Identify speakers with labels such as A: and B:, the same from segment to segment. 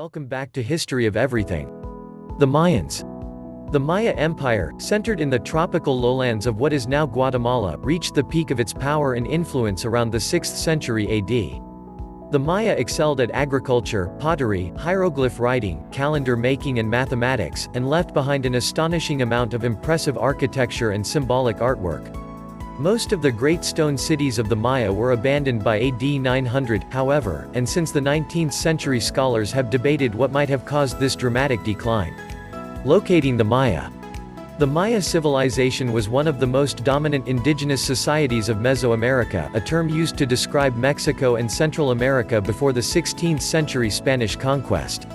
A: welcome back to History of Everything. The Mayans. The Maya Empire, centered in the tropical lowlands of what is now Guatemala, reached the peak of its power and influence around the 6th century AD. The Maya excelled at agriculture, pottery, hieroglyph writing, calendar making and mathematics, and left behind an astonishing amount of impressive architecture and symbolic artwork. Most of the great stone cities of the Maya were abandoned by AD 900, however, and since the 19th century scholars have debated what might have caused this dramatic decline. Locating the Maya. The Maya civilization was one of the most dominant indigenous societies of Mesoamerica, a term used to describe Mexico and Central America before the 16th century Spanish conquest.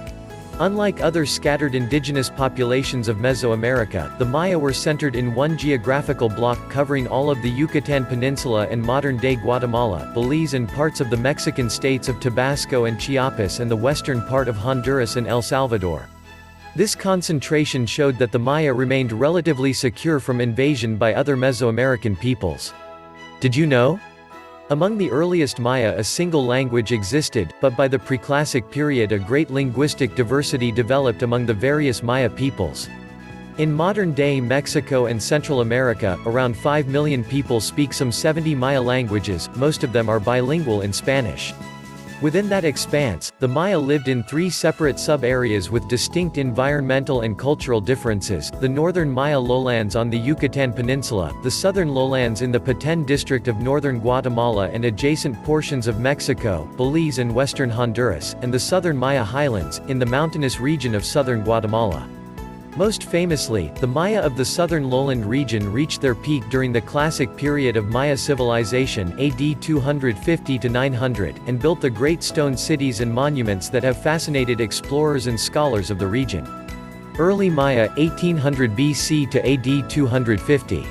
A: Unlike other scattered indigenous populations of Mesoamerica, the Maya were centered in one geographical block covering all of the Yucatan Peninsula and modern-day Guatemala, Belize and parts of the Mexican states of Tabasco and Chiapas and the western part of Honduras and El Salvador. This concentration showed that the Maya remained relatively secure from invasion by other Mesoamerican peoples. Did you know? Among the earliest Maya a single language existed, but by the preclassic period a great linguistic diversity developed among the various Maya peoples. In modern-day Mexico and Central America, around 5 million people speak some 70 Maya languages, most of them are bilingual in Spanish. Within that expanse, the Maya lived in 3 separate sub-areas with distinct environmental and cultural differences: the northern Maya lowlands on the Yucatan Peninsula, the southern lowlands in the Petén district of northern Guatemala and adjacent portions of Mexico, Belize and western Honduras, and the southern Maya highlands, in the mountainous region of southern Guatemala. Most famously, the Maya of the southern lowland region reached their peak during the classic period of Maya civilization AD 250 to 900, and built the great stone cities and monuments that have fascinated explorers and scholars of the region. Early Maya 1800 BC to AD 250.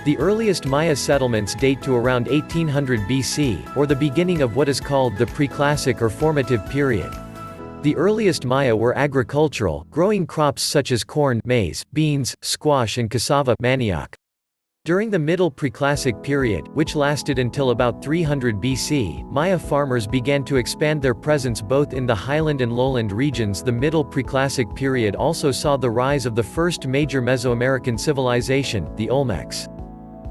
A: The earliest Maya settlements date to around 1800 BC, or the beginning of what is called the preclassic or formative period. The earliest Maya were agricultural, growing crops such as corn, maize, beans, squash and cassava manioc. During the Middle Preclassic period, which lasted until about 300 BC, Maya farmers began to expand their presence both in the highland and lowland regions. The Middle Preclassic period also saw the rise of the first major Mesoamerican civilization, the Olmecs.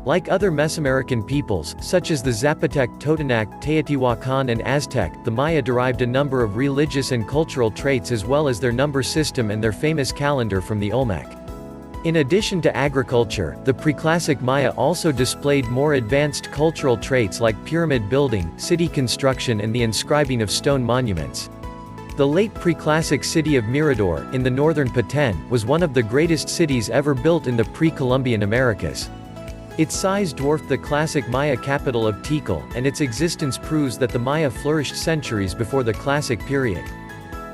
A: Like other Mesoamerican peoples, such as the Zapotec, Totonac, Teotihuacan and Aztec, the Maya derived a number of religious and cultural traits as well as their number system and their famous calendar from the Olmec. In addition to agriculture, the preclassic Maya also displayed more advanced cultural traits like pyramid building, city construction and the inscribing of stone monuments. The late preclassic city of Mirador, in the northern Petén, was one of the greatest cities ever built in the pre-Columbian Americas. Its size dwarfed the classic Maya capital of Tikal, and its existence proves that the Maya flourished centuries before the classic period.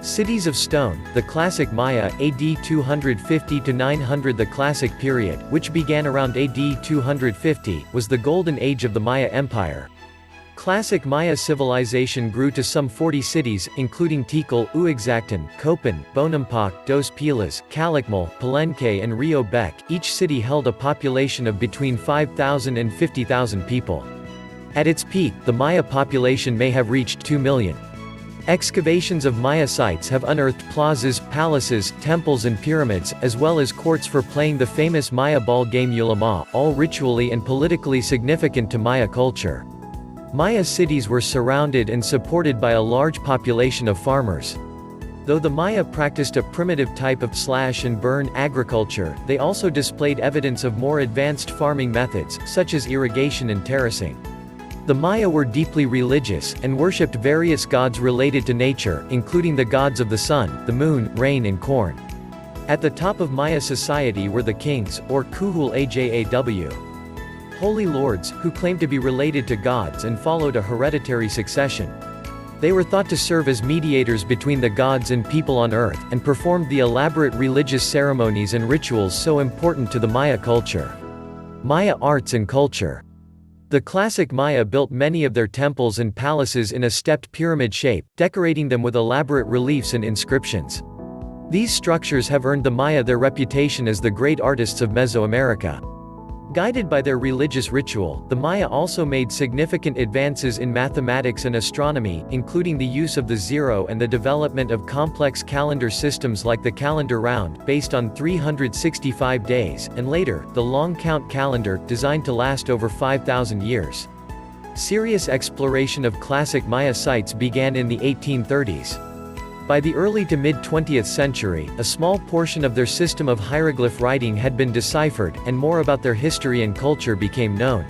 A: Cities of Stone, the classic Maya AD 250 to 900. The classic period, which began around AD 250, was the golden age of the Maya Empire. Classic Maya civilization grew to some 40 cities, including Tikal, Uexactan, Copan, Bonampak, Dos Pilas, Calakmul, Palenque and Rio Bec. Each city held a population of between 5,000 and 50,000 people. At its peak, the Maya population may have reached 2 million. Excavations of Maya sites have unearthed plazas, palaces, temples and pyramids, as well as courts for playing the famous Maya ball game Ulamá, all ritually and politically significant to Maya culture. Maya cities were surrounded and supported by a large population of farmers. Though the Maya practiced a primitive type of slash-and-burn agriculture, they also displayed evidence of more advanced farming methods, such as irrigation and terracing. The Maya were deeply religious, and worshipped various gods related to nature, including the gods of the sun, the moon, rain and corn. At the top of Maya society were the kings, or Kuhul Ajaw. Holy lords, who claimed to be related to gods and followed a hereditary succession. They were thought to serve as mediators between the gods and people on earth, and performed the elaborate religious ceremonies and rituals so important to the Maya culture. Maya arts and culture. The classic Maya built many of their temples and palaces in a stepped pyramid shape, decorating them with elaborate reliefs and inscriptions. These structures have earned the Maya their reputation as the great artists of Mesoamerica. Guided by their religious ritual, the Maya also made significant advances in mathematics and astronomy, including the use of the zero and the development of complex calendar systems like the calendar round, based on 365 days, and later, the long count calendar, designed to last over 5,000 years. Serious exploration of classic Maya sites began in the 1830s. By the early to mid-20th century, a small portion of their system of hieroglyph writing had been deciphered, and more about their history and culture became known.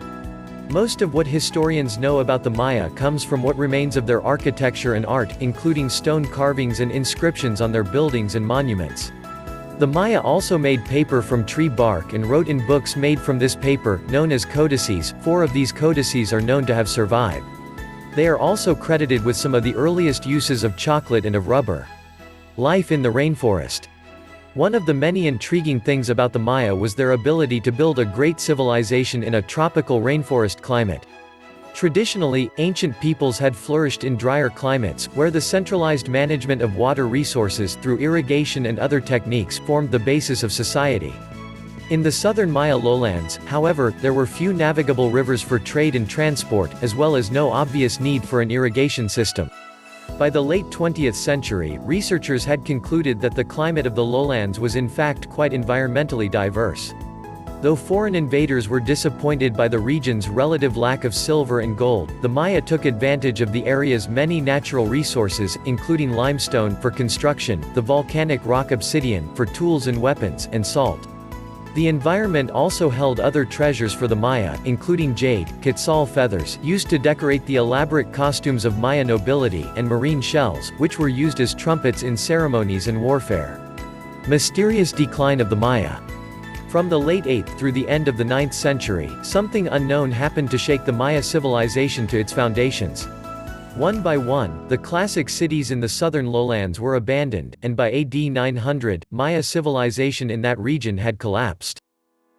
A: Most of what historians know about the Maya comes from what remains of their architecture and art, including stone carvings and inscriptions on their buildings and monuments. The Maya also made paper from tree bark and wrote in books made from this paper, known as codices. 4 of these codices are known to have survived. They are also credited with some of the earliest uses of chocolate and of rubber. Life in the rainforest. One of the many intriguing things about the Maya was their ability to build a great civilization in a tropical rainforest climate. Traditionally, ancient peoples had flourished in drier climates, where the centralized management of water resources through irrigation and other techniques formed the basis of society. In the southern Maya lowlands, however, there were few navigable rivers for trade and transport, as well as no obvious need for an irrigation system. By the late 20th century, researchers had concluded that the climate of the lowlands was in fact quite environmentally diverse. Though foreign invaders were disappointed by the region's relative lack of silver and gold, the Maya took advantage of the area's many natural resources, including limestone for construction, the volcanic rock obsidian for tools and weapons, and salt. The environment also held other treasures for the Maya, including jade, quetzal feathers, used to decorate the elaborate costumes of Maya nobility, and marine shells, which were used as trumpets in ceremonies and warfare. Mysterious decline of the Maya. From the late 8th through the end of the 9th century, something unknown happened to shake the Maya civilization to its foundations. One by one, the classic cities in the southern lowlands were abandoned, and by AD 900, Maya civilization in that region had collapsed.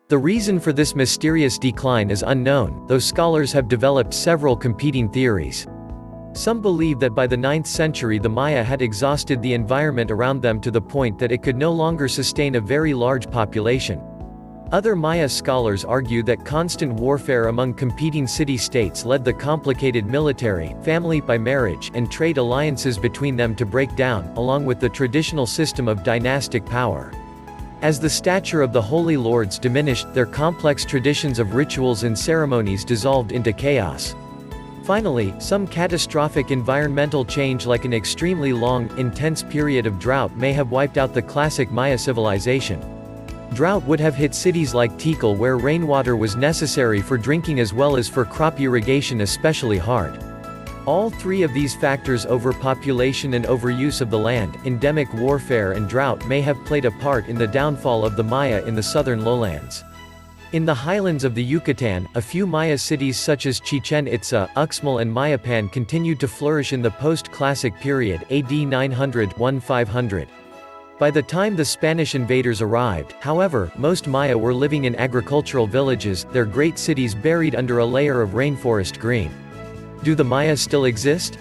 A: The reason for this mysterious decline is unknown, though scholars have developed several competing theories. Some believe that by the 9th century the Maya had exhausted the environment around them to the point that it could no longer sustain a very large population. Other Maya scholars argue that constant warfare among competing city-states led the complicated military, family by marriage, and trade alliances between them to break down, along with the traditional system of dynastic power. As the stature of the holy lords diminished, their complex traditions of rituals and ceremonies dissolved into chaos. Finally, some catastrophic environmental change like an extremely long, intense period of drought may have wiped out the classic Maya civilization. Drought would have hit cities like Tikal where rainwater was necessary for drinking as well as for crop irrigation especially hard. All 3 of these factors, overpopulation and overuse of the land, endemic warfare and drought, may have played a part in the downfall of the Maya in the southern lowlands. In the highlands of the Yucatan, a few Maya cities such as Chichen Itza, Uxmal and Mayapan continued to flourish in the post-classic period AD 900–1500. By the time the Spanish invaders arrived, however, most Maya were living in agricultural villages, their great cities buried under a layer of rainforest green. Do the Maya still exist?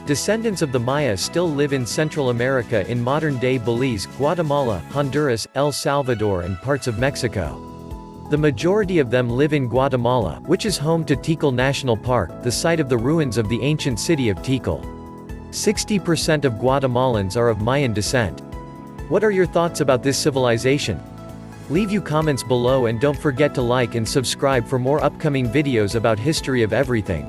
A: Descendants of the Maya still live in Central America in modern-day Belize, Guatemala, Honduras, El Salvador and parts of Mexico. The majority of them live in Guatemala, which is home to Tikal National Park, the site of the ruins of the ancient city of Tikal. 60% of Guatemalans are of Mayan descent. What are your thoughts about this civilization? Leave your comments below and don't forget to like and subscribe for more upcoming videos about history of everything.